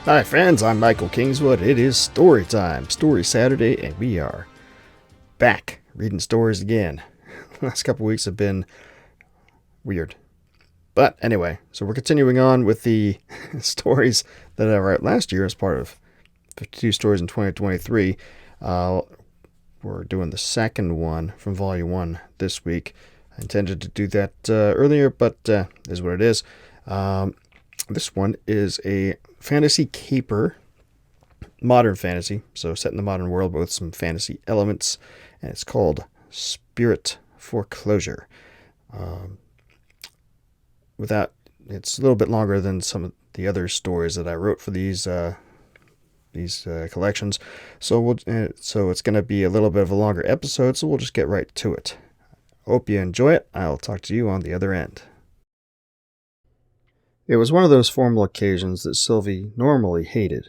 Hi friends, I'm Michael Kingswood. It is story time, Story Saturday, and we are back reading stories again. Last couple weeks have been weird. But anyway, so we're continuing on with the stories that I wrote last year as part of 52 Stories in 2023. We're doing the second one from Volume 1 this week. I intended to do that earlier, but is what it is. This one is a fantasy caper, modern fantasy, so set in the modern world but with some fantasy elements, and it's called Spirit Foreclosure. It's a little bit longer than some of the other stories that I wrote for these collections, so it's going to be a little bit of a longer episode, so we'll just get right to it. Hope you enjoy it. I'll talk to you on the other end. It was one of those formal occasions that Sylvie normally hated.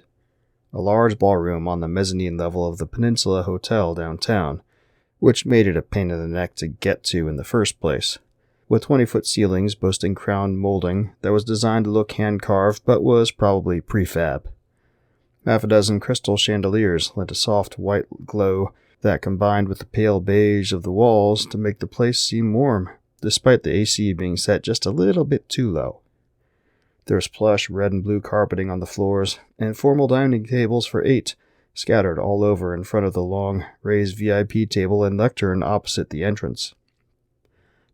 A large ballroom on the mezzanine level of the Peninsula Hotel downtown, which made it a pain in the neck to get to in the first place, with 20-foot ceilings boasting crown molding that was designed to look hand-carved but was probably prefab. Half a dozen crystal chandeliers lent a soft white glow that combined with the pale beige of the walls to make the place seem warm, despite the AC being set just a little bit too low. There was plush red and blue carpeting on the floors, and formal dining tables for 8, scattered all over in front of the long, raised VIP table and lectern opposite the entrance.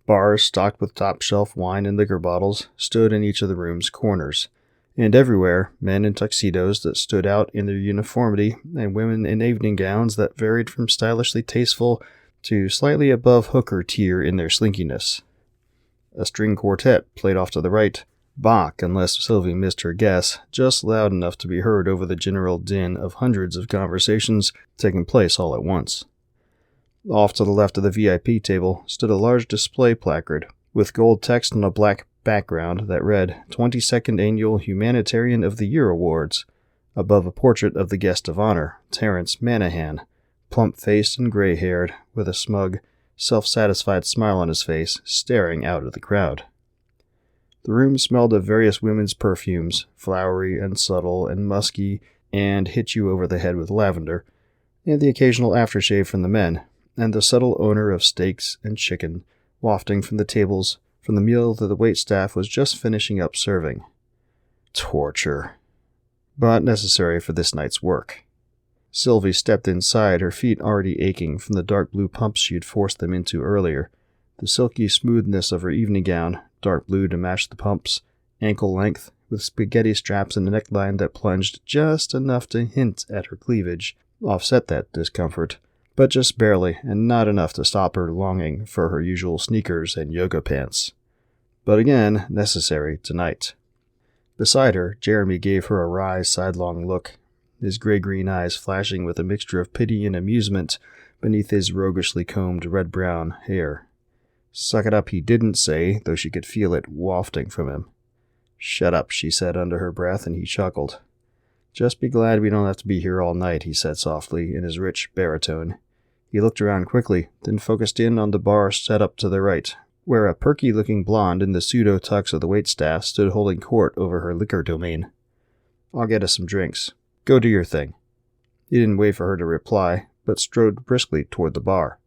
Bars stocked with top-shelf wine and liquor bottles stood in each of the room's corners, and everywhere men in tuxedos that stood out in their uniformity and women in evening gowns that varied from stylishly tasteful to slightly above hooker tier in their slinkiness. A string quartet played off to the right, Bach, unless Sylvie missed her guess, just loud enough to be heard over the general din of hundreds of conversations taking place all at once. Off to the left of the VIP table stood a large display placard with gold text on a black background that read 22nd Annual Humanitarian of the Year Awards, above a portrait of the guest of honor, Terence Manahan, plump-faced and gray-haired, with a smug, self-satisfied smile on his face, staring out at the crowd. The room smelled of various women's perfumes, flowery and subtle and musky, and hit you over the head with lavender, and the occasional aftershave from the men, and the subtle odor of steaks and chicken, wafting from the tables from the meal that the waitstaff was just finishing up serving. Torture. But necessary for this night's work. Sylvie stepped inside, her feet already aching from the dark blue pumps she had forced them into earlier, the silky smoothness of her evening gown, dark blue to match the pumps, ankle length, with spaghetti straps and a neckline that plunged just enough to hint at her cleavage, offset that discomfort, but just barely, and not enough to stop her longing for her usual sneakers and yoga pants. But again, necessary tonight. Beside her, Jeremy gave her a wry, sidelong look, his gray-green eyes flashing with a mixture of pity and amusement beneath his roguishly combed red-brown hair. Suck it up, he didn't say, though she could feel it wafting from him. Shut up, she said under her breath, and he chuckled. Just be glad we don't have to be here all night, he said softly, in his rich baritone. He looked around quickly, then focused in on the bar set up to the right, where a perky-looking blonde in the pseudo-tux of the waitstaff stood holding court over her liquor domain. I'll get us some drinks. Go do your thing. He didn't wait for her to reply, but strode briskly toward the bar.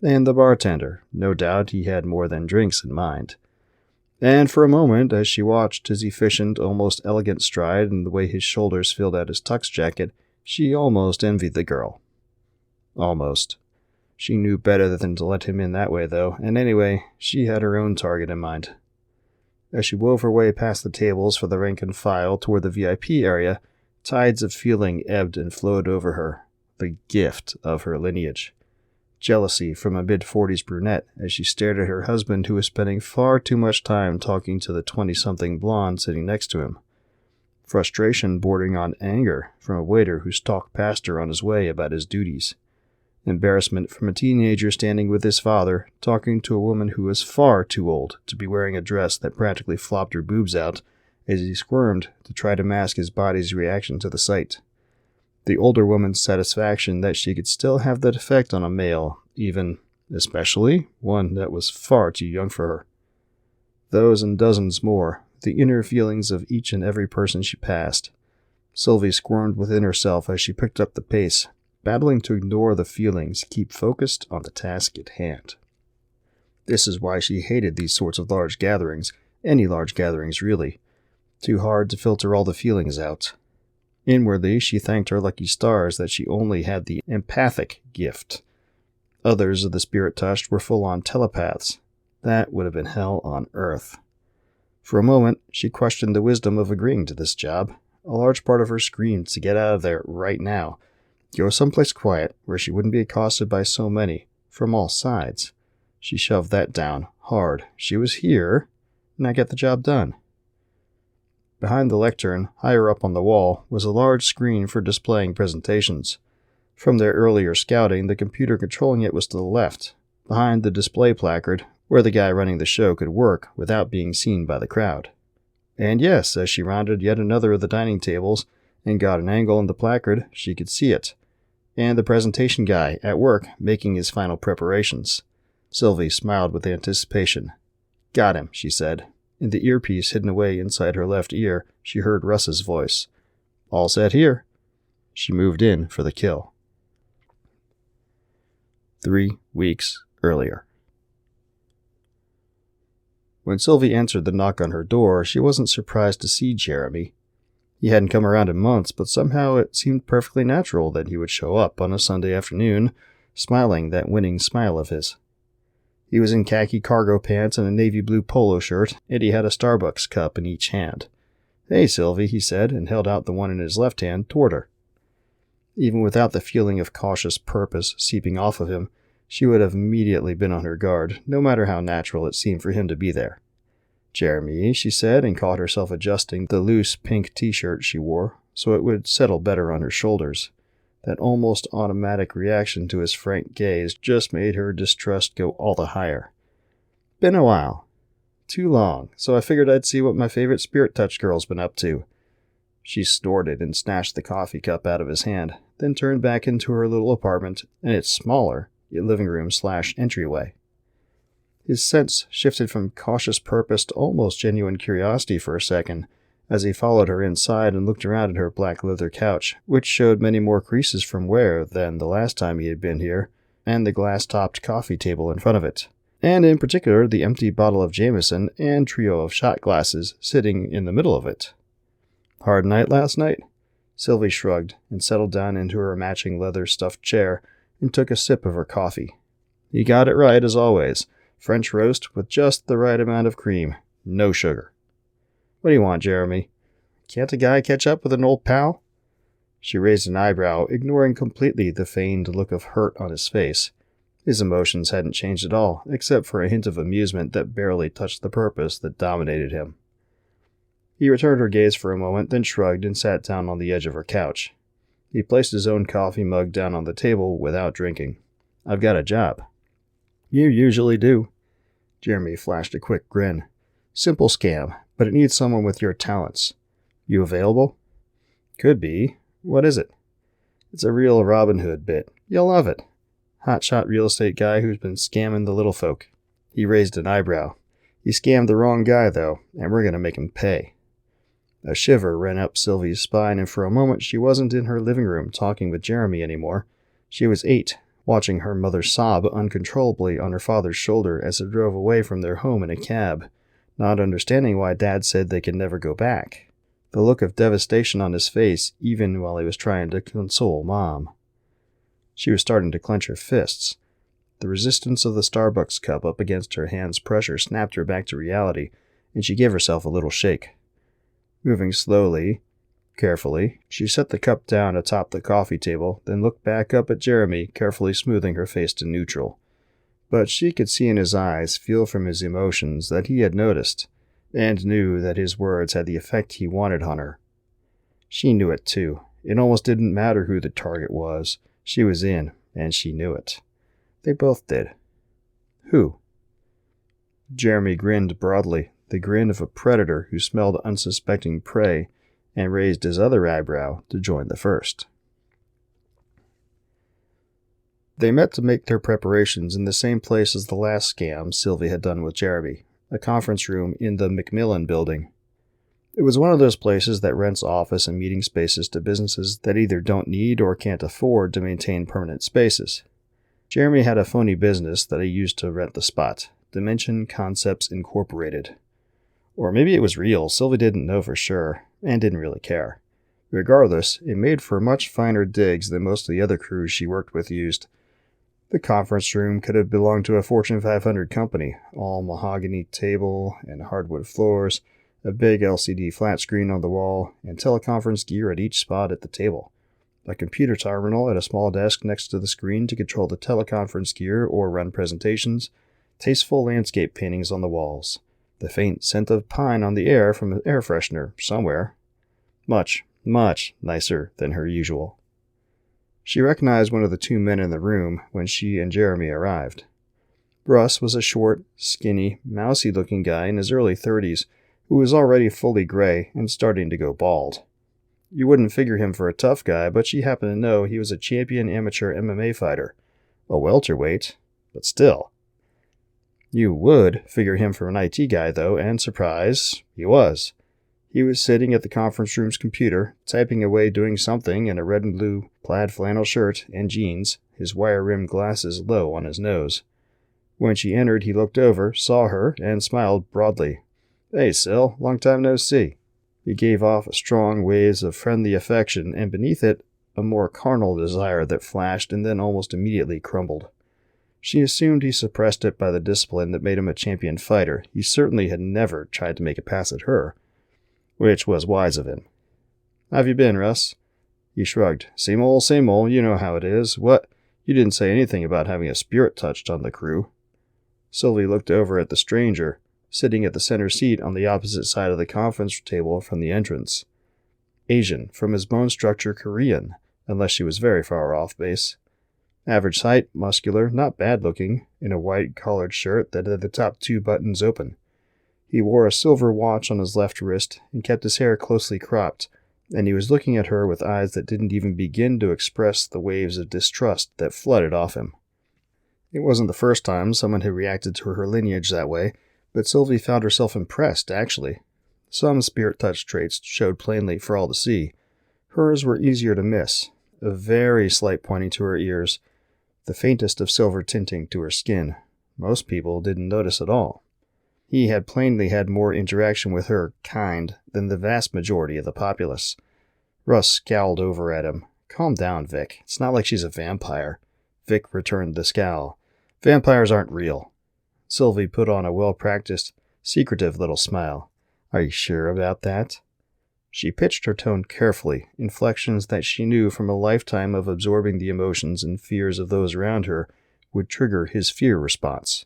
And the bartender. No doubt he had more than drinks in mind. And for a moment, as she watched his efficient, almost elegant stride and the way his shoulders filled out his tux jacket, she almost envied the girl. Almost. She knew better than to let him in that way, though, and anyway, she had her own target in mind. As she wove her way past the tables for the rank and file toward the VIP area, tides of feeling ebbed and flowed over her, the gift of her lineage. Jealousy from a mid-40s brunette as she stared at her husband who was spending far too much time talking to the 20-something blonde sitting next to him. Frustration bordering on anger from a waiter who stalked past her on his way about his duties. Embarrassment from a teenager standing with his father, talking to a woman who was far too old to be wearing a dress that practically flopped her boobs out as he squirmed to try to mask his body's reaction to the sight. The older woman's satisfaction that she could still have that effect on a male, even, especially, one that was far too young for her. Those and dozens more, the inner feelings of each and every person she passed. Sylvie squirmed within herself as she picked up the pace, battling to ignore the feelings, keep focused on the task at hand. This is why she hated these sorts of large gatherings, any large gatherings really. Too hard to filter all the feelings out. Inwardly, she thanked her lucky stars that she only had the empathic gift. Others of the spirit touched were full-on telepaths. That would have been hell on earth. For a moment, she questioned the wisdom of agreeing to this job. A large part of her screamed to get out of there right now. Go someplace quiet, where she wouldn't be accosted by so many, from all sides. She shoved that down, hard. She was here, and I get the job done. Behind the lectern, higher up on the wall, was a large screen for displaying presentations. From their earlier scouting, the computer controlling it was to the left, behind the display placard, where the guy running the show could work without being seen by the crowd. And yes, as she rounded yet another of the dining tables and got an angle on the placard, she could see it. And the presentation guy, at work, making his final preparations. Sylvie smiled with anticipation. "Got him," she said. In the earpiece hidden away inside her left ear, she heard Russ's voice. "All set here." She moved in for the kill. 3 weeks earlier. When Sylvie answered the knock on her door, she wasn't surprised to see Jeremy. He hadn't come around in months, but somehow it seemed perfectly natural that he would show up on a Sunday afternoon, smiling that winning smile of his. He was in khaki cargo pants and a navy blue polo shirt, and he had a Starbucks cup in each hand. "Hey, Sylvie," he said, and held out the one in his left hand toward her. Even without the feeling of cautious purpose seeping off of him, she would have immediately been on her guard, no matter how natural it seemed for him to be there. "Jeremy," she said, and caught herself adjusting the loose pink t-shirt she wore so it would settle better on her shoulders. That almost automatic reaction to his frank gaze just made her distrust go all the higher. "Been a while. Too long, so I figured I'd see what my favorite Spirit Touch girl's been up to." She snorted and snatched the coffee cup out of his hand, then turned back into her little apartment and its smaller living room/entryway. His sense shifted from cautious purpose to almost genuine curiosity for a second, as he followed her inside and looked around at her black leather couch, which showed many more creases from wear than the last time he had been here, and the glass-topped coffee table in front of it, and in particular the empty bottle of Jameson and trio of shot glasses sitting in the middle of it. "Hard night last night?" Sylvie shrugged and settled down into her matching leather-stuffed chair and took a sip of her coffee. "You got it right, as always. French roast with just the right amount of cream. No sugar." "What do you want, Jeremy? Can't a guy catch up with an old pal?" She raised an eyebrow, ignoring completely the feigned look of hurt on his face. His emotions hadn't changed at all, except for a hint of amusement that barely touched the purpose that dominated him. He returned her gaze for a moment, then shrugged and sat down on the edge of her couch. He placed his own coffee mug down on the table without drinking. "I've got a job." "You usually do." Jeremy flashed a quick grin. "Simple scam, but it needs someone with your talents. You available?" "Could be. What is it?" "It's a real Robin Hood bit. You'll love it. Hotshot real estate guy who's been scamming the little folk." He raised an eyebrow. "He scammed the wrong guy, though, and we're going to make him pay." A shiver ran up Sylvie's spine, and for a moment she wasn't in her living room talking with Jeremy anymore. She was 8, watching her mother sob uncontrollably on her father's shoulder as they drove away from their home in a cab, not understanding why Dad said they could never go back. The look of devastation on his face, even while he was trying to console Mom. She was starting to clench her fists. The resistance of the Starbucks cup up against her hand's pressure snapped her back to reality, and she gave herself a little shake. Moving slowly, carefully, she set the cup down atop the coffee table, then looked back up at Jeremy, carefully smoothing her face to neutral. But she could see in his eyes, feel from his emotions, that he had noticed, and knew that his words had the effect he wanted on her. She knew it too. It almost didn't matter who the target was. She was in, and she knew it. They both did. Who? Jeremy grinned broadly, the grin of a predator who smelled unsuspecting prey, and raised his other eyebrow to join the first. They met to make their preparations in the same place as the last scam Sylvie had done with Jeremy, a conference room in the Macmillan building. It was one of those places that rents office and meeting spaces to businesses that either don't need or can't afford to maintain permanent spaces. Jeremy had a phony business that he used to rent the spot, Dimension Concepts Incorporated. Or maybe it was real, Sylvie didn't know for sure, and didn't really care. Regardless, it made for much finer digs than most of the other crews she worked with used. The conference room could have belonged to a Fortune 500 company, all mahogany table and hardwood floors, a big LCD flat screen on the wall, and teleconference gear at each spot at the table. A computer terminal at a small desk next to the screen to control the teleconference gear or run presentations, tasteful landscape paintings on the walls, the faint scent of pine on the air from an air freshener somewhere. Much, much nicer than her usual. She recognized one of the two men in the room when she and Jeremy arrived. Russ was a short, skinny, mousy-looking guy in his early 30s who was already fully gray and starting to go bald. You wouldn't figure him for a tough guy, but she happened to know he was a champion amateur MMA fighter. A welterweight, but still. You would figure him for an IT guy, though, and surprise, he was. He was sitting at the conference room's computer, typing away doing something in a red and blue plaid flannel shirt and jeans, his wire-rimmed glasses low on his nose. When she entered, he looked over, saw her, and smiled broadly. "Hey, Sil, long time no see." He gave off strong waves of friendly affection, and beneath it, a more carnal desire that flashed and then almost immediately crumbled. She assumed he suppressed it by the discipline that made him a champion fighter. He certainly had never tried to make a pass at her, which was wise of him. "How've you been, Russ?" He shrugged. Same old, you know how it is. What? You didn't say anything about having a spirit touched on the crew." Sylvie looked over at the stranger, sitting at the center seat on the opposite side of the conference table from the entrance. Asian, from his bone structure Korean, unless she was very far off base. Average height, muscular, not bad looking, in a white collared shirt that had the top 2 buttons open. He wore a silver watch on his left wrist and kept his hair closely cropped, and he was looking at her with eyes that didn't even begin to express the waves of distrust that flooded off him. It wasn't the first time someone had reacted to her lineage that way, but Sylvie found herself impressed, actually. Some spirit-touch traits showed plainly for all to see. Hers were easier to miss, a very slight pointing to her ears, the faintest of silver tinting to her skin. Most people didn't notice at all. He had plainly had more interaction with her kind than the vast majority of the populace. Russ scowled over at him. "Calm down, Vic. It's not like she's a vampire." Vic returned the scowl. "Vampires aren't real." Sylvie put on a well-practiced, secretive little smile. "Are you sure about that?" She pitched her tone carefully, inflections that she knew from a lifetime of absorbing the emotions and fears of those around her would trigger his fear response.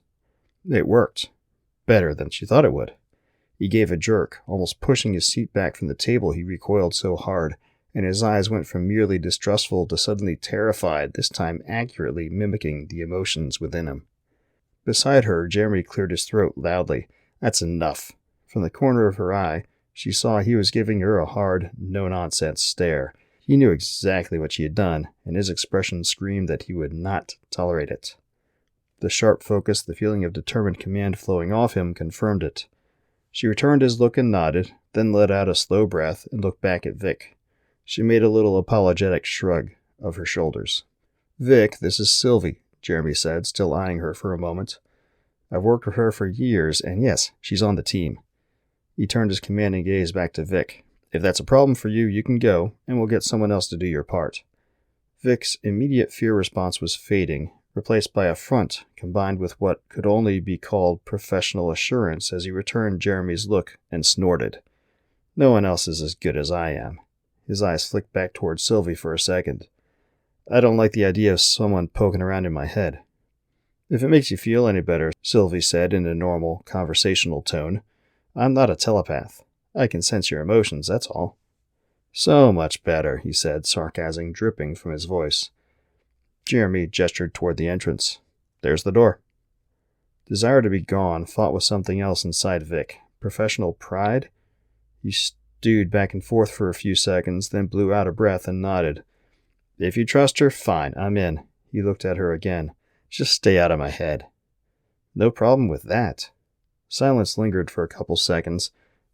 It worked. Better than she thought it would. He gave a jerk, almost pushing his seat back from the table. He recoiled so hard, and his eyes went from merely distrustful to suddenly terrified, this time accurately mimicking the emotions within him. Beside her, Jeremy cleared his throat loudly. "That's enough." From the corner of her eye, she saw he was giving her a hard, no-nonsense stare. He knew exactly what she had done, and his expression screamed that he would not tolerate it. The sharp focus, the feeling of determined command flowing off him, confirmed it. She returned his look and nodded, then let out a slow breath and looked back at Vic. She made a little apologetic shrug of her shoulders. "Vic, this is Sylvie," Jeremy said, still eyeing her for a moment. "I've worked with her for years, and yes, she's on the team." He turned his commanding gaze back to Vic. "If that's a problem for you, you can go, and we'll get someone else to do your part." Vic's immediate fear response was fading, replaced by a front combined with what could only be called professional assurance as he returned Jeremy's look and snorted. "No one else is as good as I am." His eyes flicked back towards Sylvie for a second. "I don't like the idea of someone poking around in my head." "If it makes you feel any better," Sylvie said in a normal, conversational tone, "I'm not a telepath. I can sense your emotions, that's all." "So much better," he said, sarcasm dripping from his voice. Jeremy gestured toward the entrance. "There's the door." Desire to be gone fought with something else inside Vic. Professional pride? He stewed back and forth for a few seconds, then blew out a breath and nodded. "If you trust her, fine, I'm in." He looked at her again. "Just stay out of my head." "No problem with that." Silence lingered for a couple seconds,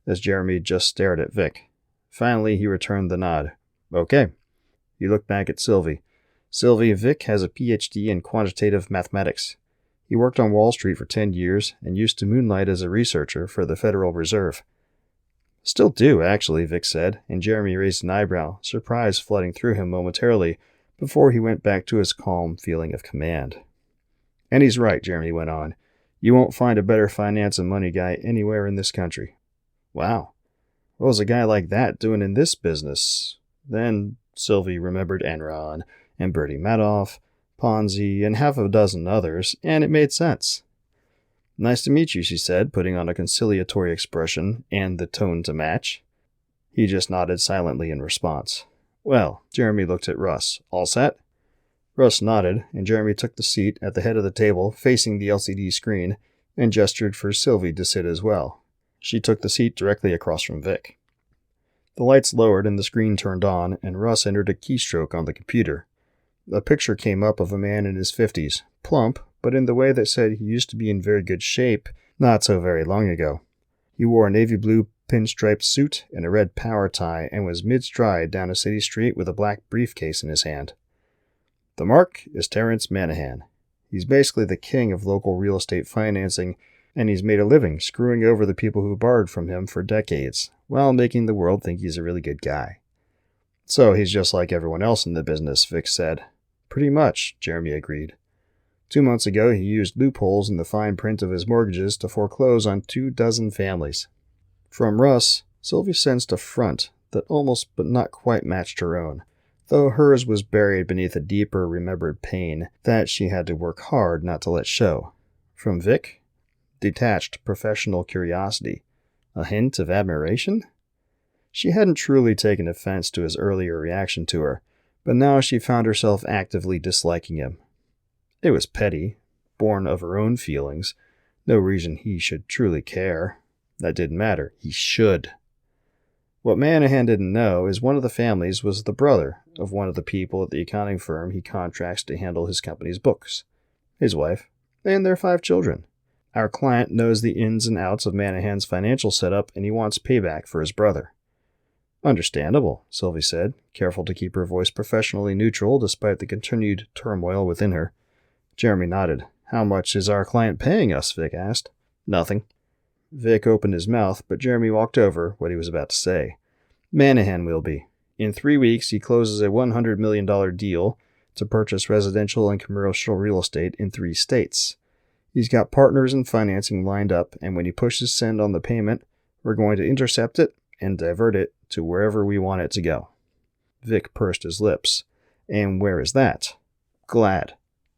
as Jeremy just stared at Vic. Finally, he returned the nod. Okay. He looked back at Sylvie. Sylvie, Vic has a PhD in quantitative mathematics. He worked on Wall Street for 10 years and used to moonlight as a researcher for the Federal Reserve. Still do, actually, Vic said, and Jeremy raised an eyebrow, surprise flooding through him momentarily before he went back to his calm feeling of command. And he's right, Jeremy went on. You won't find a better finance and money guy anywhere in this country. Wow. What was a guy like that doing in this business? Then Sylvie remembered Enron and Bertie Madoff, Ponzi, and half a dozen others, and it made sense. Nice to meet you, she said, putting on a conciliatory expression and the tone to match. He just nodded silently in response. Well, Jeremy looked at Russ. All set? Russ nodded, and Jeremy took the seat at the head of the table, facing the LCD screen, and gestured for Sylvie to sit as well. She took the seat directly across from Vic. The lights lowered and the screen turned on, and Russ entered a keystroke on the computer. A picture came up of a man in his 50s, plump, but in the way that said he used to be in very good shape not so very long ago. He wore a navy blue pinstriped suit and a red power tie and was mid-stride down a city street with a black briefcase in his hand. The mark is Terrence Manahan. He's basically the king of local real estate financing, and he's made a living screwing over the people who borrowed from him for decades, while making the world think he's a really good guy. So he's just like everyone else in the business, Vic said. Pretty much, Jeremy agreed. 2 months ago, he used loopholes in the fine print of his mortgages to foreclose on 24 families. From Russ, Sylvie sensed a front that almost but not quite matched her own, though hers was buried beneath a deeper remembered pain that she had to work hard not to let show. From Vic, detached professional curiosity, a hint of admiration? She hadn't truly taken offense to his earlier reaction to her, but now she found herself actively disliking him. It was petty, born of her own feelings, no reason he should truly care. That didn't matter, he should. What Manahan didn't know is one of the families was the brother of one of the people at the accounting firm he contracts to handle his company's books, his wife, and their 5 children. Our client knows the ins and outs of Manahan's financial setup, and he wants payback for his brother. Understandable, Sylvie said, careful to keep her voice professionally neutral despite the continued turmoil within her. Jeremy nodded. How much is our client paying us? Vic asked. Nothing. Vic opened his mouth, but Jeremy walked over what he was about to say. Manahan will be. In 3 weeks, he closes a $100 million deal to purchase residential and commercial real estate in 3 states. He's got partners and financing lined up, and when he pushes send on the payment, we're going to intercept it and divert it to wherever we want it to go. Vic pursed his lips. And where is that? Glad.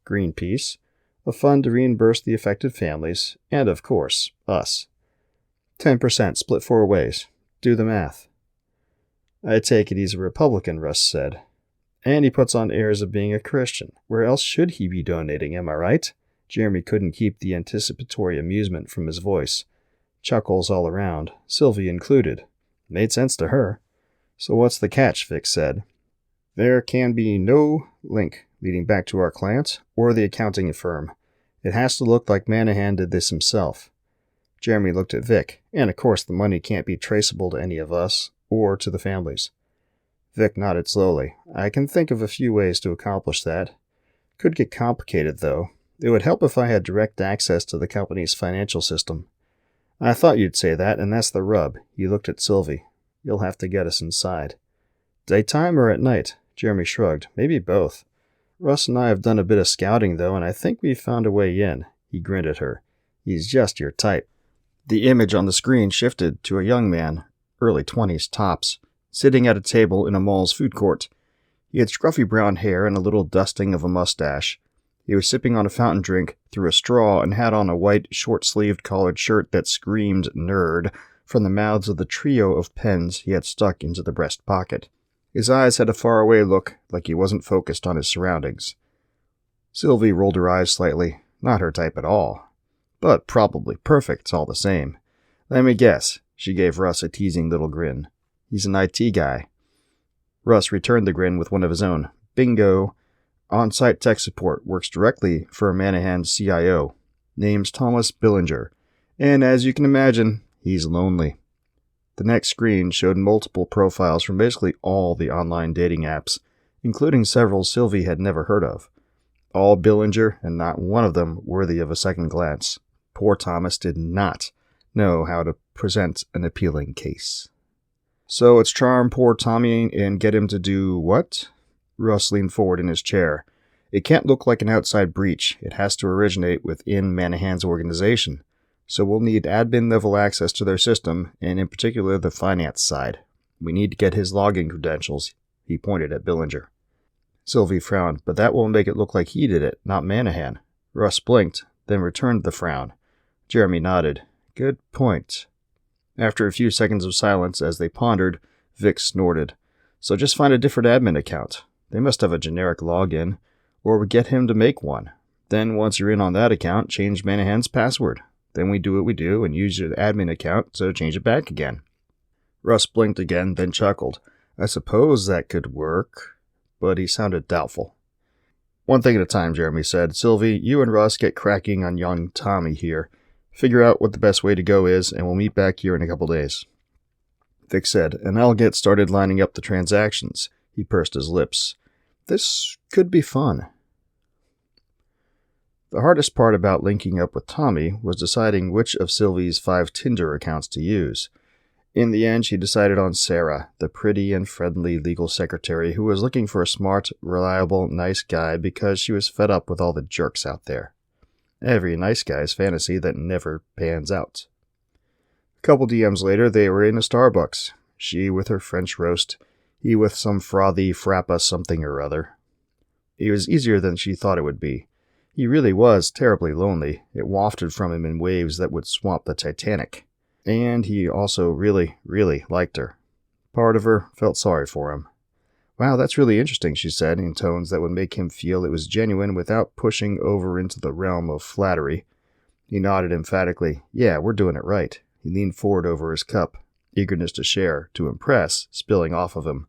Greenpeace, a fund to reimburse the affected families, and of course, us. 10% split 4 ways. Do the math. I take it he's a Republican, Russ said. And he puts on airs of being a Christian. Where else should he be donating, am I right? Jeremy couldn't keep the anticipatory amusement from his voice. Chuckles all around, Sylvie included. Made sense to her. So what's the catch, Vic said. There can be no link leading back to our client or the accounting firm. It has to look like Manahan did this himself. Jeremy looked at Vic, and of course the money can't be traceable to any of us or to the families. Vic nodded slowly. I can think of a few ways to accomplish that. Could get complicated, though. It would help if I had direct access to the company's financial system. I thought you'd say that, and that's the rub. He looked at Sylvie. You'll have to get us inside. Daytime or at night? Jeremy shrugged. Maybe both. Russ and I have done a bit of scouting, though, and I think we've found a way in. He grinned at her. He's just your type. The image on the screen shifted to a young man, early 20s tops, sitting at a table in a mall's food court. He had scruffy brown hair and a little dusting of a mustache. He was sipping on a fountain drink through a straw and had on a white, short-sleeved collared shirt that screamed nerd from the mouths of the trio of pens he had stuck into the breast pocket. His eyes had a faraway look, like he wasn't focused on his surroundings. Sylvie rolled her eyes slightly. Not her type at all. But probably perfect, all the same. Let me guess. She gave Russ a teasing little grin. He's an IT guy. Russ returned the grin with one of his own. Bingo. On-site tech support, works directly for Manahan's CIO. Name's Thomas Billinger. And as you can imagine, he's lonely. The next screen showed multiple profiles from basically all the online dating apps, including several Sylvie had never heard of. All Billinger, and not one of them worthy of a second glance. Poor Thomas did not know how to present an appealing case. So let's charm poor Tommy and get him to do what? Russ leaned forward in his chair. It can't look like an outside breach. It has to originate within Manahan's organization. So we'll need admin-level access to their system, and in particular the finance side. We need to get his login credentials. He pointed at Billinger. Sylvie frowned, but that won't make it look like he did it, not Manahan. Russ blinked, then returned the frown. Jeremy nodded. Good point. After a few seconds of silence as they pondered, Vic snorted. So just find a different admin account. They must have a generic login, or we get him to make one. Then once you're in on that account, change Manahan's password. Then we do what we do and use your admin account to change it back again. Russ blinked again, then chuckled. I suppose that could work. But he sounded doubtful. One thing at a time, Jeremy said. Sylvie, you and Russ get cracking on young Tommy here. Figure out what the best way to go is, and we'll meet back here in a couple days. Vic said, and I'll get started lining up the transactions. He pursed his lips. This could be fun. The hardest part about linking up with Tommy was deciding which of Sylvie's 5 Tinder accounts to use. In the end, she decided on Sarah, the pretty and friendly legal secretary who was looking for a smart, reliable, nice guy because she was fed up with all the jerks out there. Every nice guy's fantasy that never pans out. A couple DMs later, they were in a Starbucks. She with her French roast, he with some frothy frappa something or other. It was easier than she thought it would be. He really was terribly lonely. It wafted from him in waves that would swamp the Titanic. And he also really, really liked her. Part of her felt sorry for him. Wow, that's really interesting, she said, in tones that would make him feel it was genuine without pushing over into the realm of flattery. He nodded emphatically. Yeah, we're doing it right. He leaned forward over his cup, eagerness to share, to impress, spilling off of him.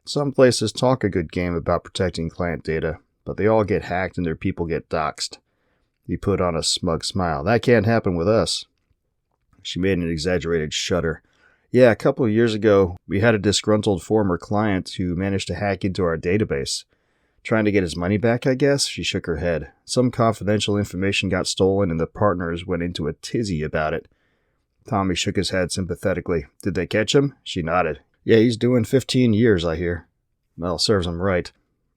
Some places talk a good game about protecting client data, but they all get hacked and their people get doxxed. He put on a smug smile. That can't happen with us. She made an exaggerated shudder. Yeah, a couple of years ago, we had a disgruntled former client who managed to hack into our database. Trying to get his money back, I guess? She shook her head. Some confidential information got stolen and the partners went into a tizzy about it. Tommy shook his head sympathetically. Did they catch him? She nodded. Yeah, he's doing 15 years, I hear. Well, serves him right.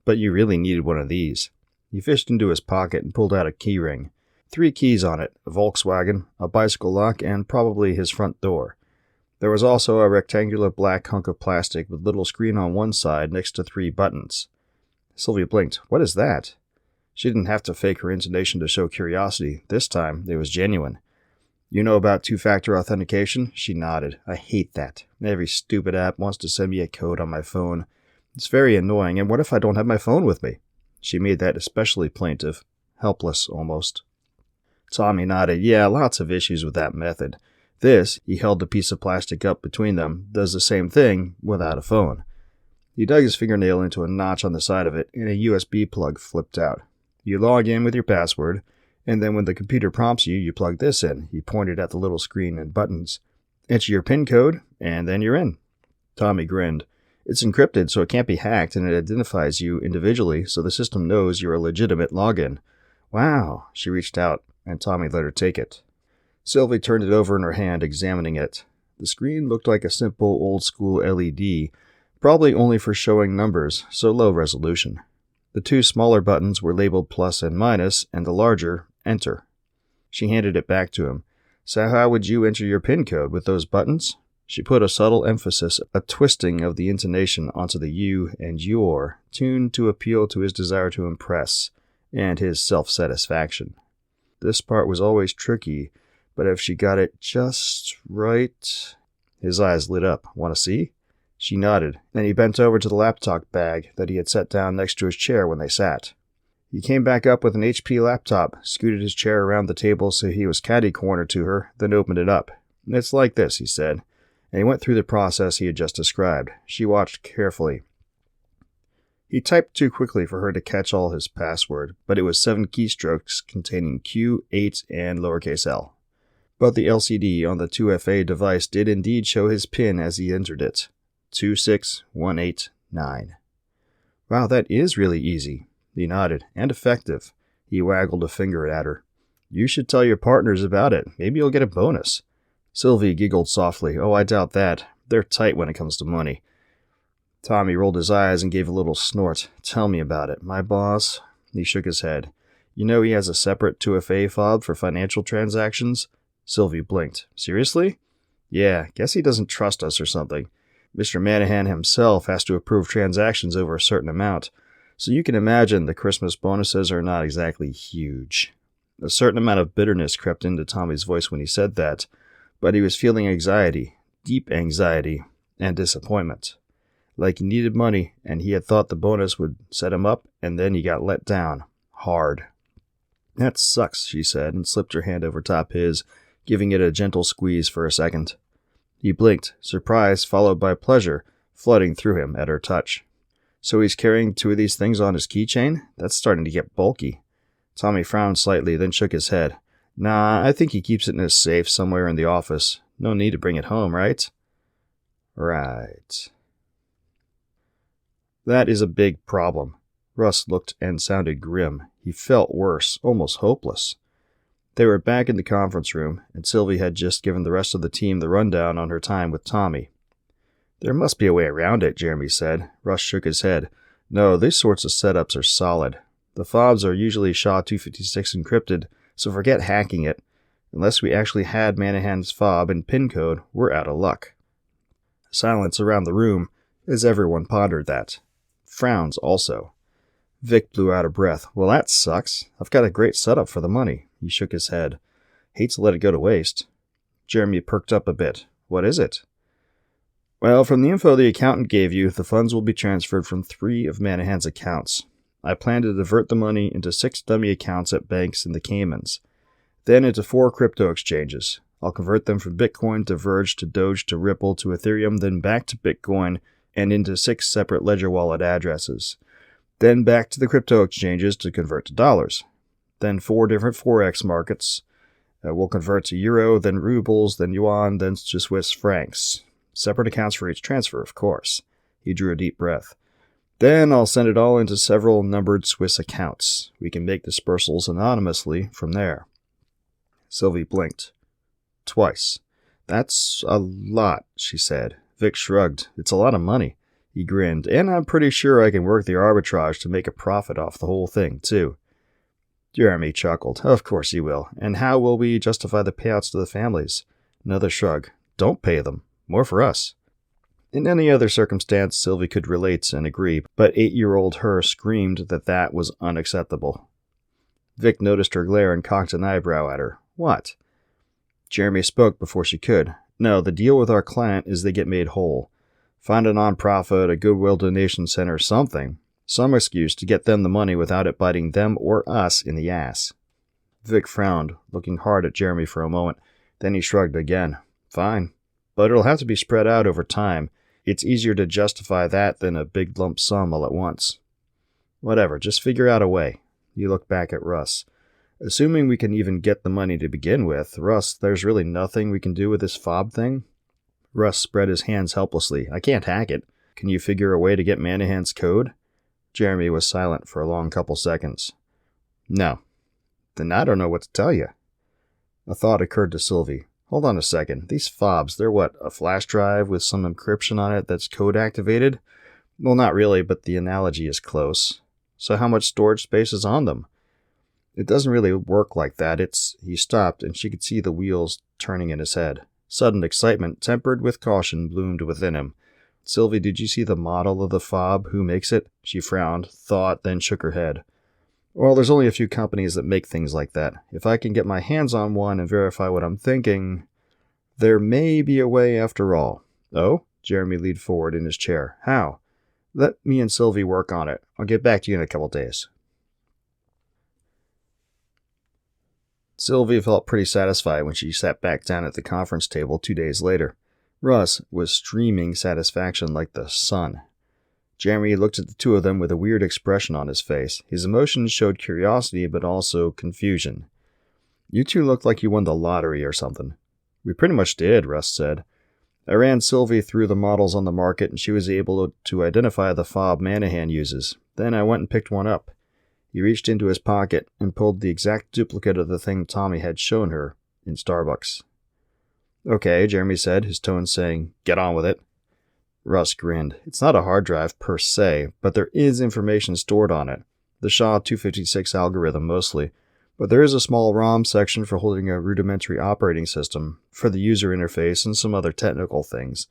But you really needed one of these. He fished into his pocket and pulled out a key ring. 3 keys on it, a Volkswagen, a bicycle lock, and probably his front door. There was also a rectangular black hunk of plastic with a little screen on one side next to 3 buttons. Sylvia blinked. What is that? She didn't have to fake her intonation to show curiosity. This time, it was genuine. You know about 2-factor authentication? She nodded. I hate that. Every stupid app wants to send me a code on my phone. It's very annoying, and what if I don't have my phone with me? She made that especially plaintive. Helpless, almost. Tommy nodded. Yeah, lots of issues with that method. This, he held the piece of plastic up between them, does the same thing without a phone. He dug his fingernail into a notch on the side of it, and a USB plug flipped out. You log in with your password, and then when the computer prompts you, you plug this in. He pointed at the little screen and buttons. Enter your PIN code, and then you're in. Tommy grinned. It's encrypted, so it can't be hacked, and it identifies you individually, so the system knows you're a legitimate login. Wow. She reached out, and Tommy let her take it. Sylvie turned it over in her hand, examining it. The screen looked like a simple old-school LED, probably only for showing numbers, so low resolution. The 2 smaller buttons were labeled plus and minus, and the larger, enter. She handed it back to him. So how would you enter your PIN code with those buttons? She put a subtle emphasis, a twisting of the intonation onto the you and your, tuned to appeal to his desire to impress, and his self-satisfaction. This part was always tricky, but if she got it just right... His eyes lit up. Want to see? She nodded, and he bent over to the laptop bag that he had set down next to his chair when they sat. He came back up with an HP laptop, scooted his chair around the table so he was catty-cornered to her, then opened it up. It's like this, he said, and he went through the process he had just described. She watched carefully. He typed too quickly for her to catch all his password, but it was 7 keystrokes containing Q, 8, and lowercase l. But the LCD on the 2FA device did indeed show his PIN as he entered it. 26189. Wow, that is really easy. He nodded. And effective. He waggled a finger at her. You should tell your partners about it. Maybe you'll get a bonus. Sylvie giggled softly. Oh, I doubt that. They're tight when it comes to money. Tommy rolled his eyes and gave a little snort. Tell me about it. My boss? He shook his head. You know he has a separate 2FA fob for financial transactions? Sylvie blinked. Seriously? Yeah, guess he doesn't trust us or something. Mr. Manahan himself has to approve transactions over a certain amount, so you can imagine the Christmas bonuses are not exactly huge. A certain amount of bitterness crept into Tommy's voice when he said that, but he was feeling anxiety, deep anxiety, and disappointment. Like he needed money, and he had thought the bonus would set him up, and then he got let down. Hard. That sucks, she said, and slipped her hand over top his, giving it a gentle squeeze for a second. He blinked, surprise followed by pleasure, flooding through him at her touch. So he's carrying 2 of these things on his keychain? That's starting to get bulky. Tommy frowned slightly, then shook his head. Nah, I think he keeps it in his safe somewhere in the office. No need to bring it home, right? Right. That is a big problem. Russ looked and sounded grim. He felt worse, almost hopeless. They were back in the conference room, and Sylvie had just given the rest of the team the rundown on her time with Tommy. There must be a way around it, Jeremy said. Russ shook his head. No, these sorts of setups are solid. The fobs are usually SHA-256 encrypted, so forget hacking it. Unless we actually had Manahan's fob and PIN code, we're out of luck. Silence around the room as everyone pondered that. Frowns also. Vic blew out a breath. Well, that sucks. I've got a great setup for the money. He shook his head. Hate to let it go to waste. Jeremy perked up a bit. What is it? Well, from the info the accountant gave you, the funds will be transferred from 3 of Manahan's accounts. I plan to divert the money into 6 dummy accounts at banks in the Caymans. Then into 4 crypto exchanges. I'll convert them from Bitcoin to Verge to Doge to Ripple to Ethereum, then back to Bitcoin and into 6 separate ledger wallet addresses. Then back to the crypto exchanges to convert to dollars. Then 4 different Forex markets. We'll convert to Euro, then Rubles, then Yuan, then to Swiss francs. Separate accounts for each transfer, of course. He drew a deep breath. Then I'll send it all into several numbered Swiss accounts. We can make dispersals anonymously from there. Sylvie blinked. Twice. That's a lot, she said. Vic shrugged. It's a lot of money. He grinned. And I'm pretty sure I can work the arbitrage to make a profit off the whole thing, too. Jeremy chuckled. Of course he will. And how will we justify the payouts to the families? Another shrug. Don't pay them. More for us. In any other circumstance, Sylvie could relate and agree, but 8-year-old her screamed that was unacceptable. Vic noticed her glare and cocked an eyebrow at her. What? Jeremy spoke before she could. No, the deal with our client is they get made whole. Find a nonprofit, a Goodwill donation center, something. Some excuse to get them the money without it biting them or us in the ass. Vic frowned, looking hard at Jeremy for a moment. Then he shrugged again. Fine. But it'll have to be spread out over time. It's easier to justify that than a big lump sum all at once. Whatever, just figure out a way. He looked back at Russ. Assuming we can even get the money to begin with, Russ, there's really nothing we can do with this fob thing? Russ spread his hands helplessly. I can't hack it. Can you figure a way to get Manahan's code? Jeremy was silent for a long couple seconds. No. Then I don't know what to tell you. A thought occurred to Sylvie. Hold on a second. These fobs, they're what, a flash drive with some encryption on it that's code activated? Well, not really, but the analogy is close. So how much storage space is on them? It doesn't really work like that. He stopped, and she could see the wheels turning in his head. Sudden excitement, tempered with caution, bloomed within him. Sylvie, did you see the model of the fob? Who makes it? She frowned, thought, then shook her head. Well, there's only a few companies that make things like that. If I can get my hands on one and verify what I'm thinking, there may be a way after all. Oh? Jeremy leaned forward in his chair. How? Let me and Sylvie work on it. I'll get back to you in a couple days. Sylvie felt pretty satisfied when she sat back down at the conference table 2 days later. Russ was streaming satisfaction like the sun. Jeremy looked at the two of them with a weird expression on his face. His emotions showed curiosity but also confusion. You two looked like you won the lottery or something. We pretty much did, Russ said. I ran Sylvie through the models on the market and she was able to identify the fob Manahan uses. Then I went and picked one up. He reached into his pocket and pulled the exact duplicate of the thing Tommy had shown her in Starbucks. Okay, Jeremy said, his tone saying, get on with it. Russ grinned. It's not a hard drive per se, but there is information stored on it. The SHA-256 algorithm mostly. But there is a small ROM section for holding a rudimentary operating system, for the user interface, and some other technical things.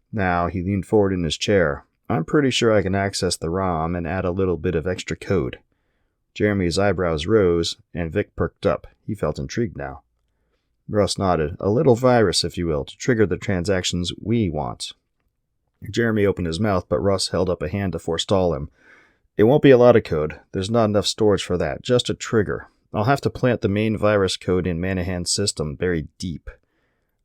Now, he leaned forward in his chair. I'm pretty sure I can access the ROM and add a little bit of extra code. Jeremy's eyebrows rose, and Vic perked up. He felt intrigued now. Russ nodded. A little virus, if you will, to trigger the transactions we want. Jeremy opened his mouth, but Russ held up a hand to forestall him. It won't be a lot of code. There's not enough storage for that. Just a trigger. I'll have to plant the main virus code in Manahan's system, buried deep.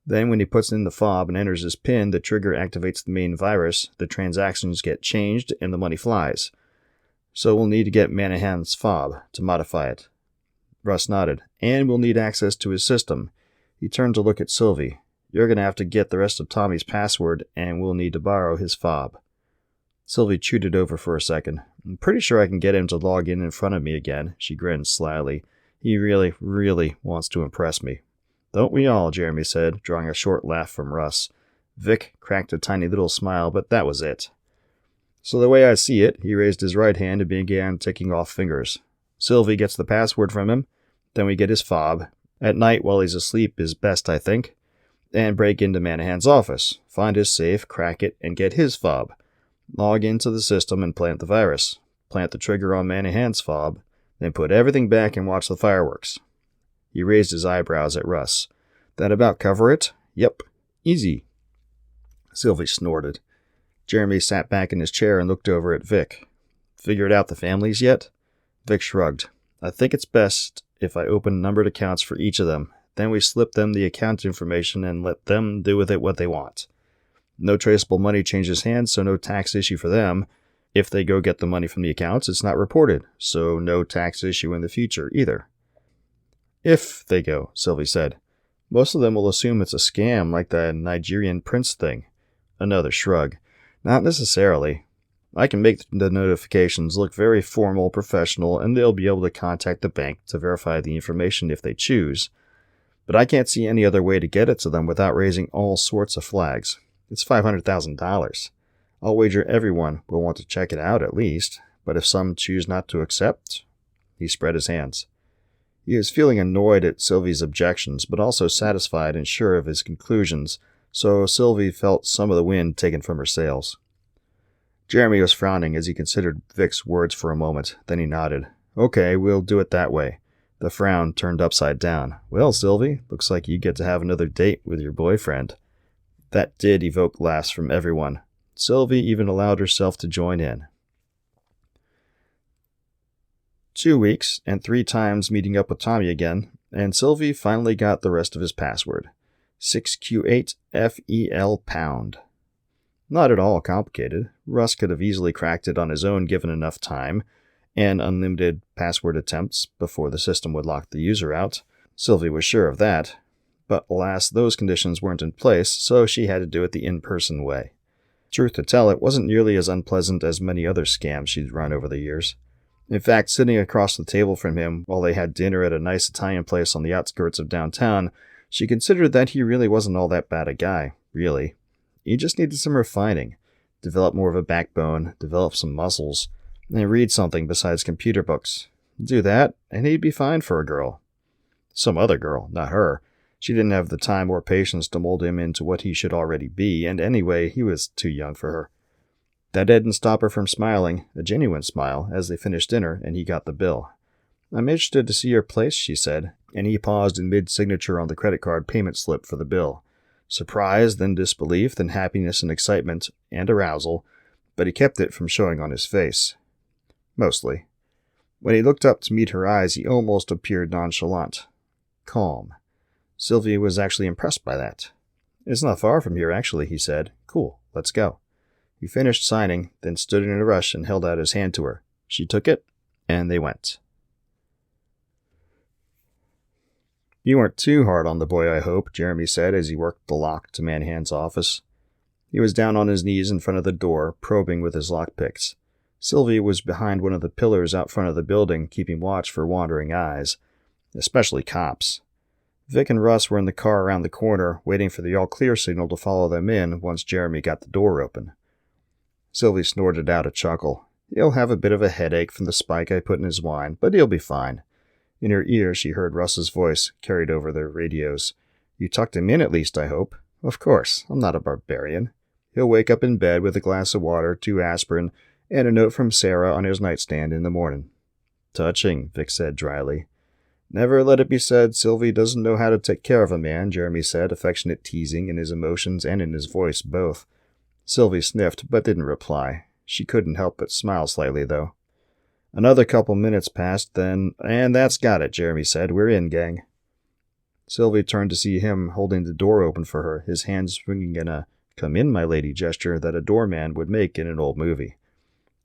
Then when he puts in the fob and enters his PIN, the trigger activates the main virus, the transactions get changed, and the money flies. So we'll need to get Manahan's fob to modify it. Russ nodded. And we'll need access to his system. He turned to look at Sylvie. You're going to have to get the rest of Tommy's password, and we'll need to borrow his fob. Sylvie chewed it over for a second. I'm pretty sure I can get him to log in front of me again. She grinned slyly. He really, really wants to impress me. Don't we all, Jeremy said, drawing a short laugh from Russ. Vic cracked a tiny little smile, but that was it. So the way I see it, he raised his right hand and began ticking off fingers. Sylvie gets the password from him, then we get his fob. At night while he's asleep is best, I think. And break into Manahan's office, find his safe, crack it, and get his fob. Log into the system and plant the virus. Plant the trigger on Manahan's fob, then put everything back and watch the fireworks. He raised his eyebrows at Russ. That about cover it? Yep. Easy. Sylvie snorted. Jeremy sat back in his chair and looked over at Vic. Figured out the families yet? Vic shrugged. I think it's best if I open numbered accounts for each of them. Then we slip them the account information and let them do with it what they want. No traceable money changes hands, so no tax issue for them. If they go get the money from the accounts, it's not reported, so no tax issue in the future either. If they go, Sylvie said. Most of them will assume it's a scam like the Nigerian prince thing. Another shrug. Not necessarily. I can make the notifications look very formal, professional, and they'll be able to contact the bank to verify the information if they choose. But I can't see any other way to get it to them without raising all sorts of flags. It's $500,000. I'll wager everyone will want to check it out at least, but if some choose not to accept... He spread his hands. He was feeling annoyed at Sylvie's objections, but also satisfied and sure of his conclusions, so Sylvie felt some of the wind taken from her sails. Jeremy was frowning as he considered Vic's words for a moment, then he nodded. Okay, we'll do it that way. The frown turned upside down. Well, Sylvie, looks like you get to have another date with your boyfriend. That did evoke laughs from everyone. Sylvie even allowed herself to join in. 2 weeks, and 3 times meeting up with Tommy again, and Sylvie finally got the rest of his password. 6Q8FEL pound. Not at all complicated. Russ could have easily cracked it on his own given enough time, and unlimited password attempts before the system would lock the user out. Sylvie was sure of that. But alas, those conditions weren't in place, so she had to do it the in-person way. Truth to tell, it wasn't nearly as unpleasant as many other scams she'd run over the years. In fact, sitting across the table from him while they had dinner at a nice Italian place on the outskirts of downtown, she considered that he really wasn't all that bad a guy, really. He just needed some refining, develop more of a backbone, develop some muscles, and read something besides computer books. Do that, and he'd be fine for a girl. Some other girl, not her. She didn't have the time or patience to mold him into what he should already be, and anyway, he was too young for her. That didn't stop her from smiling, a genuine smile, as they finished dinner and he got the bill. I'm interested to see your place, she said, and he paused in mid-signature on the credit card payment slip for the bill. Surprise, then disbelief, then happiness and excitement, and arousal, but he kept it from showing on his face. Mostly. When he looked up to meet her eyes, he almost appeared nonchalant. Calm. Sylvie was actually impressed by that. It's not far from here, actually, he said. Cool, let's go. He finished signing, then stood in a rush and held out his hand to her. She took it, and they went. You weren't too hard on the boy, I hope, Jeremy said as he worked the lock to Manahan's office. He was down on his knees in front of the door, probing with his lockpicks. Sylvie was behind one of the pillars out front of the building, keeping watch for wandering eyes, especially cops. Vic and Russ were in the car around the corner, waiting for the all-clear signal to follow them in once Jeremy got the door open. Sylvie snorted out a chuckle. He'll have a bit of a headache from the spike I put in his wine, but he'll be fine. In her ear, she heard Russ's voice, carried over their radios. You tucked him in at least, I hope. Of course, I'm not a barbarian. He'll wake up in bed with a glass of water, 2 aspirin, and a note from Sarah on his nightstand in the morning. Touching, Vic said dryly. Never let it be said Sylvie doesn't know how to take care of a man, Jeremy said, affectionate teasing in his emotions and in his voice both. Sylvie sniffed, but didn't reply. She couldn't help but smile slightly, though. Another couple minutes passed, then, and that's got it, Jeremy said. We're in, gang. Sylvie turned to see him holding the door open for her, his hand swinging in a come in, my lady gesture that a doorman would make in an old movie.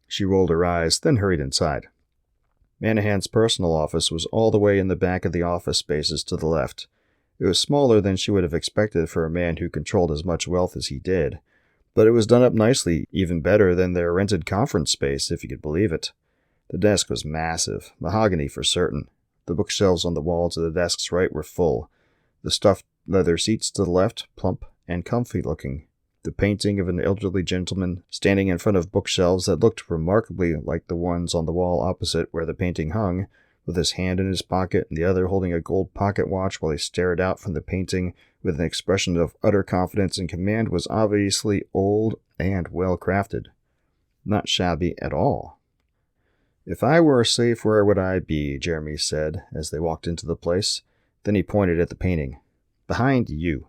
She rolled her eyes, then hurried inside. Manahan's personal office was all the way in the back of the office spaces to the left. It was smaller than she would have expected for a man who controlled as much wealth as he did, but it was done up nicely, even better than their rented conference space, if you could believe it. The desk was massive, mahogany for certain. The bookshelves on the wall to the desk's right were full. The stuffed leather seats to the left, plump and comfy-looking. The painting of an elderly gentleman standing in front of bookshelves that looked remarkably like the ones on the wall opposite where the painting hung, with his hand in his pocket and the other holding a gold pocket watch while he stared out from the painting with an expression of utter confidence and command, was obviously old and well-crafted. Not shabby at all. If I were safe, where would I be? Jeremy said as they walked into the place. Then he pointed at the painting. Behind you.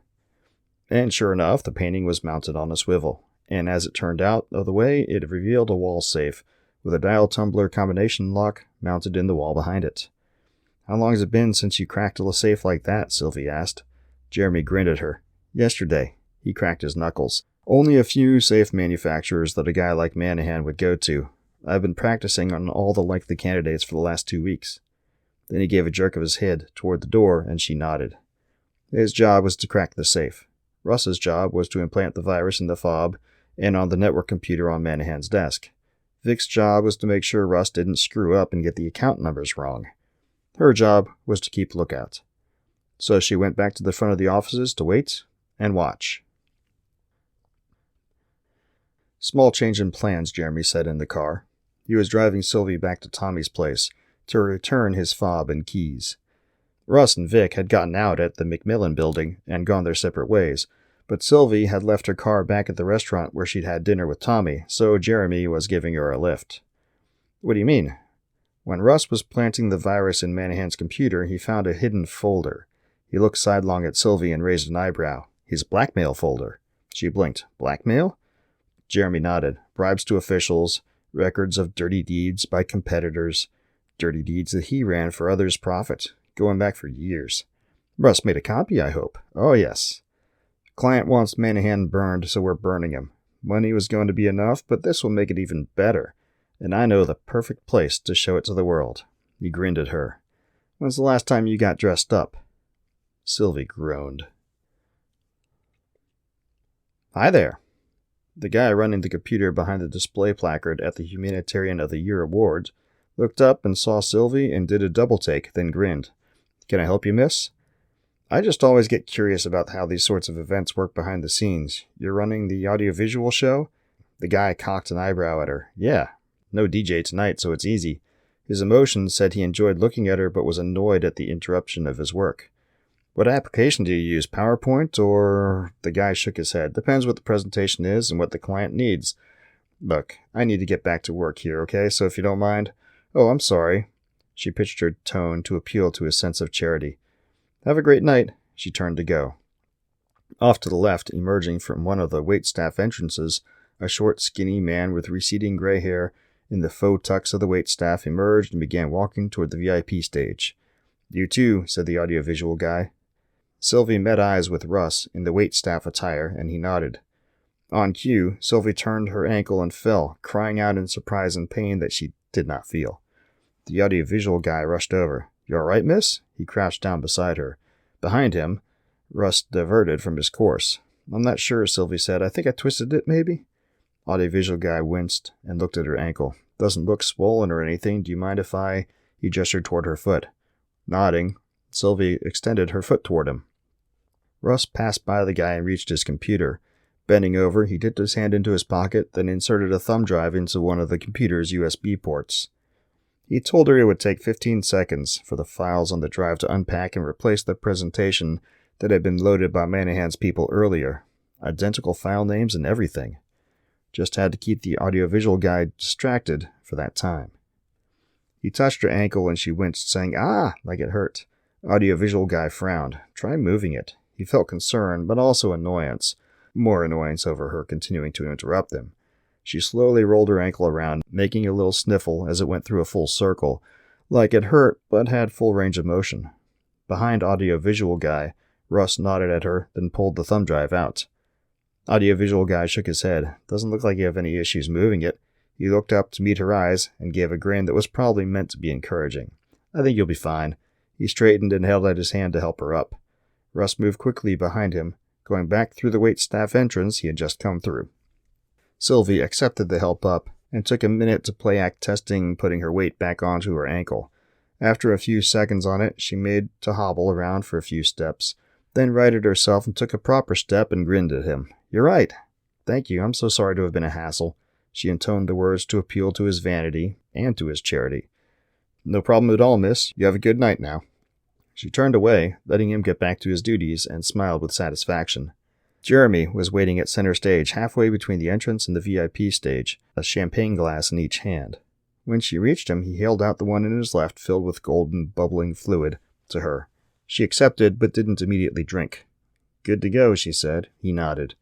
And sure enough, the painting was mounted on a swivel, and as it turned out of the way, it revealed a wall safe, with a dial-tumbler combination lock mounted in the wall behind it. How long has it been since you cracked a safe like that? Sylvie asked. Jeremy grinned at her. Yesterday. He cracked his knuckles. Only a few safe manufacturers that a guy like Manahan would go to. I've been practicing on all the likely candidates for the last 2 weeks. Then he gave a jerk of his head toward the door, and she nodded. His job was to crack the safe. Russ's job was to implant the virus in the fob and on the network computer on Manahan's desk. Vic's job was to make sure Russ didn't screw up and get the account numbers wrong. Her job was to keep lookout. So she went back to the front of the offices to wait and watch. Small change in plans, Jeremy said in the car. He was driving Sylvie back to Tommy's place to return his fob and keys. Russ and Vic had gotten out at the McMillan building and gone their separate ways, but Sylvie had left her car back at the restaurant where she'd had dinner with Tommy, so Jeremy was giving her a lift. What do you mean? When Russ was planting the virus in Manahan's computer, he found a hidden folder. He looked sidelong at Sylvie and raised an eyebrow. His blackmail folder. She blinked. Blackmail? Jeremy nodded. Bribes to officials, records of dirty deeds by competitors, dirty deeds that he ran for others' profit. Going back for years. Russ made a copy, I hope. Oh, yes. Client wants Manahan burned, so we're burning him. Money was going to be enough, but this will make it even better. And I know the perfect place to show it to the world. He grinned at her. When's the last time you got dressed up? Sylvie groaned. Hi there. The guy running the computer behind the display placard at the Humanitarian of the Year Awards looked up and saw Sylvie and did a double take, then grinned. Can I help you, miss? I just always get curious about how these sorts of events work behind the scenes. You're running the audiovisual show? The guy cocked an eyebrow at her. Yeah. No DJ tonight, so it's easy. His emotions said he enjoyed looking at her but was annoyed at the interruption of his work. What application do you use, PowerPoint or... The guy shook his head. Depends what the presentation is and what the client needs. Look, I need to get back to work here, okay? So if you don't mind... Oh, I'm sorry. She pitched her tone to appeal to his sense of charity. Have a great night. She turned to go. Off to the left, emerging from one of the waitstaff entrances, a short, skinny man with receding gray hair in the faux tux of the waitstaff emerged and began walking toward the VIP stage. You too, said the audiovisual guy. Sylvie met eyes with Russ in the waitstaff attire, and he nodded. On cue, Sylvie turned her ankle and fell, crying out in surprise and pain that she did not feel. The audiovisual guy rushed over. You all right, miss? He crouched down beside her. Behind him, Russ diverted from his course. "I'm not sure," Sylvie said. "I think I twisted it, maybe?" Audiovisual guy winced and looked at her ankle. "Doesn't look swollen or anything. Do you mind if I—" He gestured toward her foot. Nodding, Sylvie extended her foot toward him. Russ passed by the guy and reached his computer. Bending over, he dipped his hand into his pocket, then inserted a thumb drive into one of the computer's USB ports. He told her it would take 15 seconds for the files on the drive to unpack and replace the presentation that had been loaded by Manahan's people earlier. Identical file names and everything. Just had to keep the audiovisual guy distracted for that time. He touched her ankle and she winced, saying, "Ah!" like it hurt. Audiovisual guy frowned. "Try moving it." He felt concern, but also annoyance. More annoyance over her continuing to interrupt them. She slowly rolled her ankle around, making a little sniffle as it went through a full circle, like it hurt but had full range of motion. Behind audiovisual guy, Russ nodded at her, then pulled the thumb drive out. Audiovisual guy shook his head. "Doesn't look like you have any issues moving it." He looked up to meet her eyes and gave a grin that was probably meant to be encouraging. "I think you'll be fine." He straightened and held out his hand to help her up. Russ moved quickly behind him, going back through the waitstaff entrance he had just come through. Sylvie accepted the help up and took a minute to play act testing putting her weight back onto her ankle. After a few seconds on it, she made to hobble around for a few steps, then righted herself and took a proper step and grinned at him. "You're right." "Thank you. I'm so sorry to have been a hassle." She intoned the words to appeal to his vanity and to his charity. "No problem at all, miss. You have a good night now." She turned away, letting him get back to his duties, and smiled with satisfaction. Jeremy was waiting at center stage, halfway between the entrance and the VIP stage, a champagne glass in each hand. When she reached him, he held out the one in his left, filled with golden, bubbling fluid, to her. She accepted, but didn't immediately drink. "Good to go," she said. He nodded.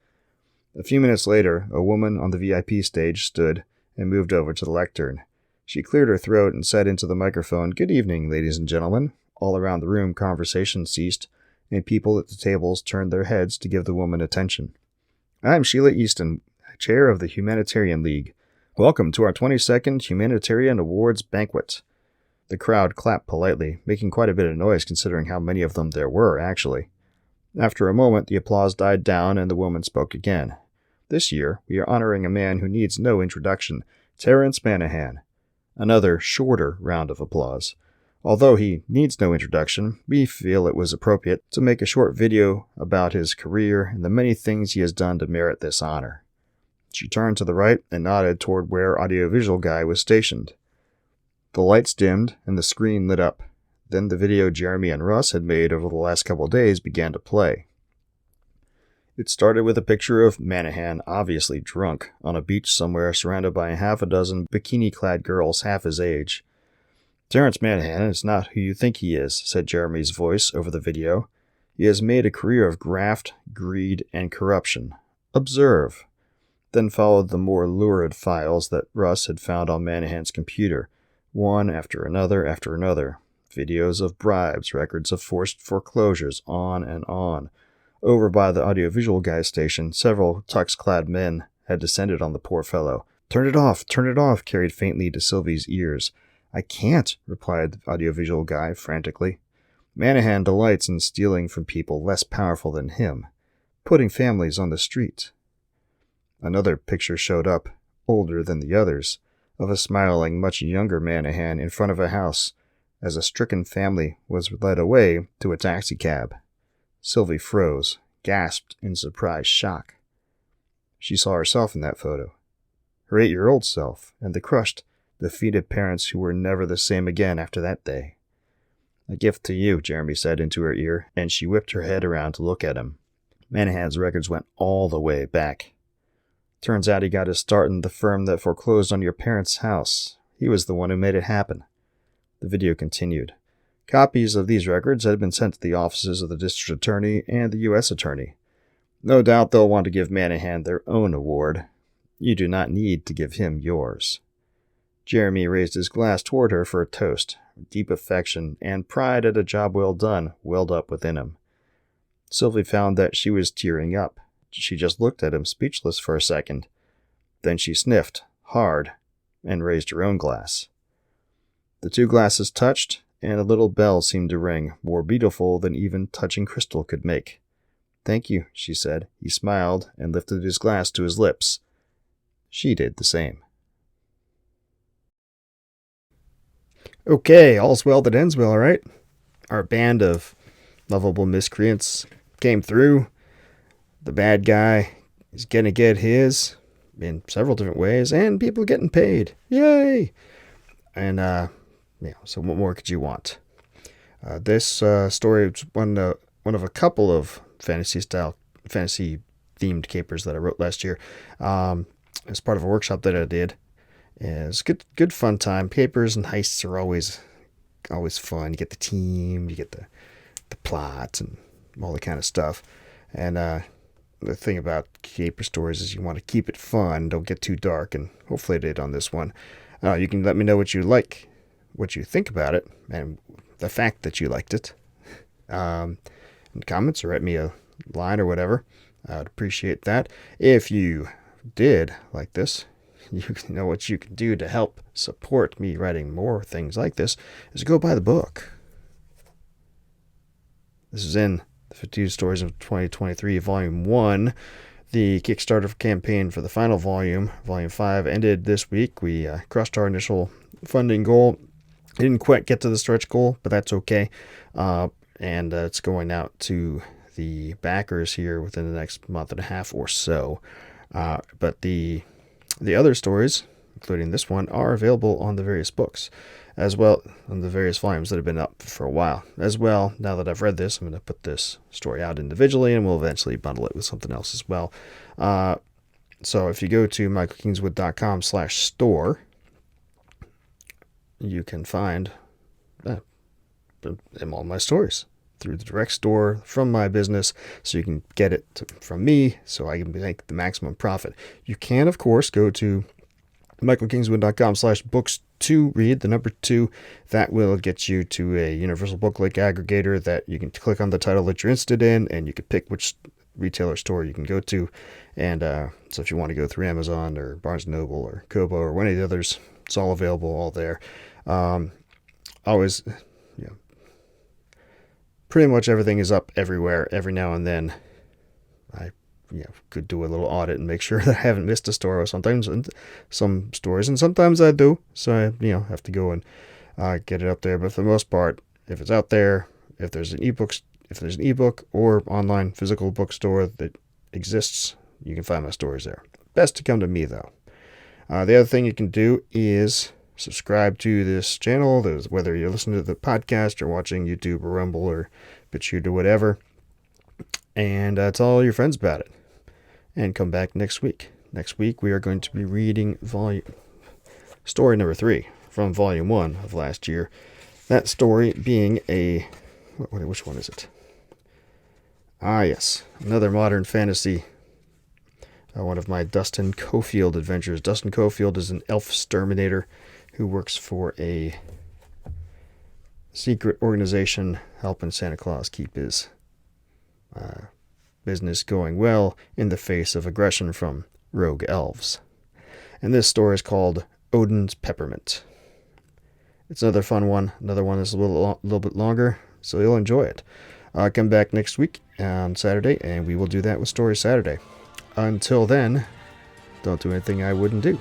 A few minutes later, a woman on the VIP stage stood and moved over to the lectern. She cleared her throat and said into the microphone, "Good evening, ladies and gentlemen." All around the room, conversation ceased, and people at the tables turned their heads to give the woman attention. "I'm Sheila Easton, chair of the Humanitarian League. Welcome to our 22nd Humanitarian Awards Banquet." The crowd clapped politely, making quite a bit of noise considering how many of them there were, actually. After a moment, the applause died down and the woman spoke again. "This year, we are honoring a man who needs no introduction, Terrence Manahan." Another, shorter round of applause. "Although he needs no introduction, we feel it was appropriate to make a short video about his career and the many things he has done to merit this honor." She turned to the right and nodded toward where audiovisual guy was stationed. The lights dimmed and the screen lit up. Then the video Jeremy and Russ had made over the last couple of days began to play. It started with a picture of Manahan, obviously drunk, on a beach somewhere surrounded by half a dozen bikini-clad girls half his age. "Terrence Manahan is not who you think he is," said Jeremy's voice over the video. "He has made a career of graft, greed, and corruption. Observe." Then followed the more lurid files that Russ had found on Manahan's computer, one after another after another. Videos of bribes, records of forced foreclosures, on and on. Over by the audiovisual guy's station, several tux-clad men had descended on the poor fellow. Turn it off, carried faintly to Sylvie's ears. "I can't," replied the audiovisual guy frantically. "Manahan delights in stealing from people less powerful than him, putting families on the street." Another picture showed up, older than the others, of a smiling, much younger Manahan in front of a house, as a stricken family was led away to a taxicab. Sylvie froze, gasped in surprised shock. She saw herself in that photo. Her 8-year-old self, and the crushed, defeated parents who were never the same again after that day. "A gift to you," Jeremy said into her ear, and she whipped her head around to look at him. Manahan's records went all the way back. "Turns out he got his start in the firm that foreclosed on your parents' house. He was the one who made it happen." The video continued. Copies of these records had been sent to the offices of the district attorney and the U.S. attorney. No doubt they'll want to give Manahan their own award. You do not need to give him yours. Jeremy raised his glass toward her for a toast. Deep affection and pride at a job well done welled up within him. Sylvie found that she was tearing up. She just looked at him, speechless for a second. Then she sniffed, hard, and raised her own glass. The two glasses touched, and a little bell seemed to ring, more beautiful than even touching crystal could make. "Thank you," she said. He smiled and lifted his glass to his lips. She did the same. Okay, all's well that ends well, right? Our band of lovable miscreants came through. The bad guy is gonna get his in several different ways, and people getting paid. Yay! And so what more could you want? This story is one of a couple of fantasy themed capers that I wrote last year. As part of a workshop that I did. And it's good fun time. Capers and heists are always fun. You get the team, you get the plot, and all the kind of stuff. And the thing about caper stories is you want to keep it fun, don't get too dark, and hopefully I did on this one. You can let me know what you like, what you think about it, and the fact that you liked it. In comments, or write me a line or whatever. I'd appreciate that. If you did like this, you know what you can do to help support me writing more things like this is go buy the book. This is in the 52 Stories of 2023, Volume 1. The Kickstarter campaign for the final volume, Volume 5, ended this week. We crossed our initial funding goal. I didn't quite get to the stretch goal, but that's okay. And it's going out to the backers here within the next month and a half or so. But the other stories, including this one, are available on the various books, as well on the various volumes that have been up for a while. As well, now that I've read this, I'm going to put this story out individually, and we'll eventually bundle it with something else as well. So if you go to michaelkingswood.com/store, you can find all my stories through the direct store from my business, so you can get it from me so I can make the maximum profit. You can, of course, go to michaelkingswood.com/books to read, the number 2. That will get you to a universal book link aggregator that you can click on the title that you're interested in, and you can pick which retailer store you can go to. And so if you want to go through Amazon or Barnes & Noble or Kobo or one of the others, it's all available, all there. Always, pretty much everything is up everywhere. Every now and then I could do a little audit and make sure that I haven't missed a story or sometimes some stories, and sometimes I do, so I have to go and get it up there. But for the most part, if it's out there, if there's an ebook or online physical bookstore that exists, you can find my stories there. Best to come to me, though. The other thing you can do is subscribe to this channel, whether you're listening to the podcast or watching YouTube or Rumble or BitChute or whatever, and tell all your friends about it. And come back next week. Next week we are going to be reading story number 3 from Volume 1 of last year. That story being which one is it? Yes, another modern fantasy. One of my Dustin Cofield adventures. Dustin Cofield is an elf exterminator who works for a secret organization helping Santa Claus keep his business going well in the face of aggression from rogue elves. And this story is called Odin's Peppermint. It's another fun one. Another one that's a little bit longer, so you'll enjoy it. Come back next week on Saturday, and we will do that with Story Saturday. Until then, don't do anything I wouldn't do.